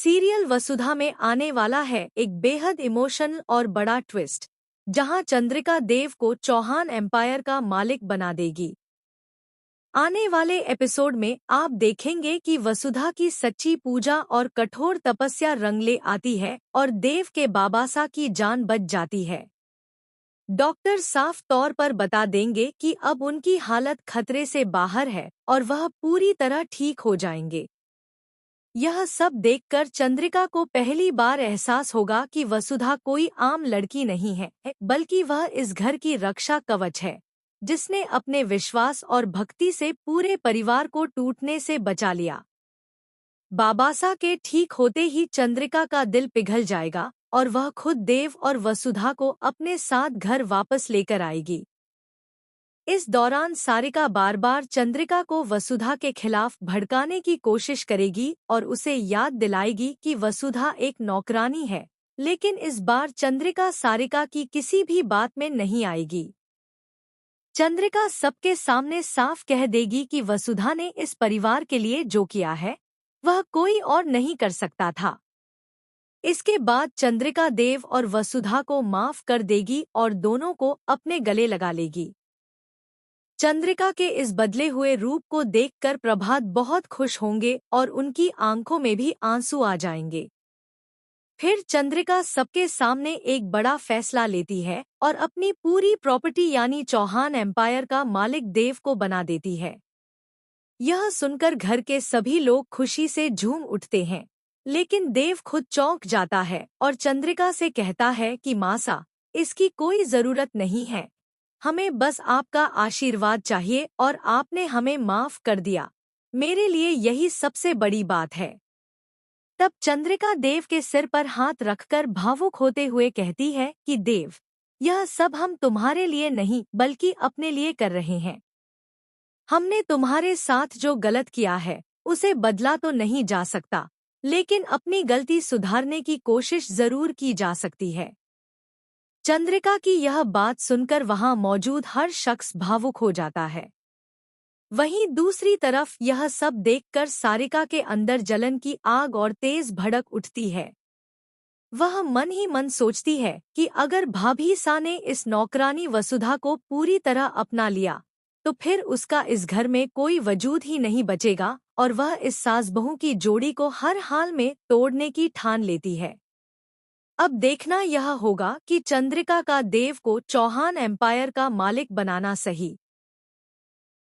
Serial वसुधा में आने वाला है एक बेहद इमोशनल और बड़ा ट्विस्ट, जहां चंद्रिका देव को चौहान एम्पायर का मालिक बना देगी। आने वाले एपिसोड में आप देखेंगे कि वसुधा की सच्ची पूजा और कठोर तपस्या रंग ले आती है और देव के बाबासा की जान बच जाती है। डॉक्टर साफ तौर पर बता देंगे कि अब उनकी हालत खतरे से बाहर है और वह पूरी तरह ठीक हो जाएंगे। यह सब देखकर चंद्रिका को पहली बार एहसास होगा कि वसुधा कोई आम लड़की नहीं है, बल्कि वह इस घर की रक्षा कवच है, जिसने अपने विश्वास और भक्ति से पूरे परिवार को टूटने से बचा लिया। बाबासा के ठीक होते ही चंद्रिका का दिल पिघल जाएगा और वह खुद देव और वसुधा को अपने साथ घर वापस लेकर आएगी। इस दौरान सारिका बार बार चंद्रिका को वसुधा के खिलाफ भड़काने की कोशिश करेगी और उसे याद दिलाएगी कि वसुधा एक नौकरानी है, लेकिन इस बार चंद्रिका सारिका की किसी भी बात में नहीं आएगी। चंद्रिका सबके सामने साफ कह देगी कि वसुधा ने इस परिवार के लिए जो किया है, वह कोई और नहीं कर सकता था। इसके बाद चंद्रिका देव और वसुधा को माफ कर देगी और दोनों को अपने गले लगा लेगी। चंद्रिका के इस बदले हुए रूप को देखकर प्रभात बहुत खुश होंगे और उनकी आंखों में भी आंसू आ जाएंगे। फिर चंद्रिका सबके सामने एक बड़ा फैसला लेती है और अपनी पूरी प्रॉपर्टी यानी चौहान एम्पायर का मालिक देव को बना देती है। यह सुनकर घर के सभी लोग खुशी से झूम उठते हैं, लेकिन देव खुद चौंक जाता है और चंद्रिका से कहता है कि मासा, इसकी कोई जरूरत नहीं है, हमें बस आपका आशीर्वाद चाहिए और आपने हमें माफ कर दिया, मेरे लिए यही सबसे बड़ी बात है। तब चंद्रिका देव के सिर पर हाथ रखकर भावुक होते हुए कहती है कि देव, यह सब हम तुम्हारे लिए नहीं बल्कि अपने लिए कर रहे हैं। हमने तुम्हारे साथ जो गलत किया है उसे बदला तो नहीं जा सकता, लेकिन अपनी गलती सुधारने की कोशिश जरूर की जा सकती है। चंद्रिका की यह बात सुनकर वहां मौजूद हर शख्स भावुक हो जाता है। वहीं दूसरी तरफ यह सब देखकर सारिका के अंदर जलन की आग और तेज भड़क उठती है। वह मन ही मन सोचती है कि अगर भाभी सा ने इस नौकरानी वसुधा को पूरी तरह अपना लिया तो फिर उसका इस घर में कोई वजूद ही नहीं बचेगा और वह इस सास बहू की जोड़ी को हर हाल में तोड़ने की ठान लेती है। अब देखना यह होगा कि चंद्रिका का देव को चौहान एम्पायर का मालिक बनाना सही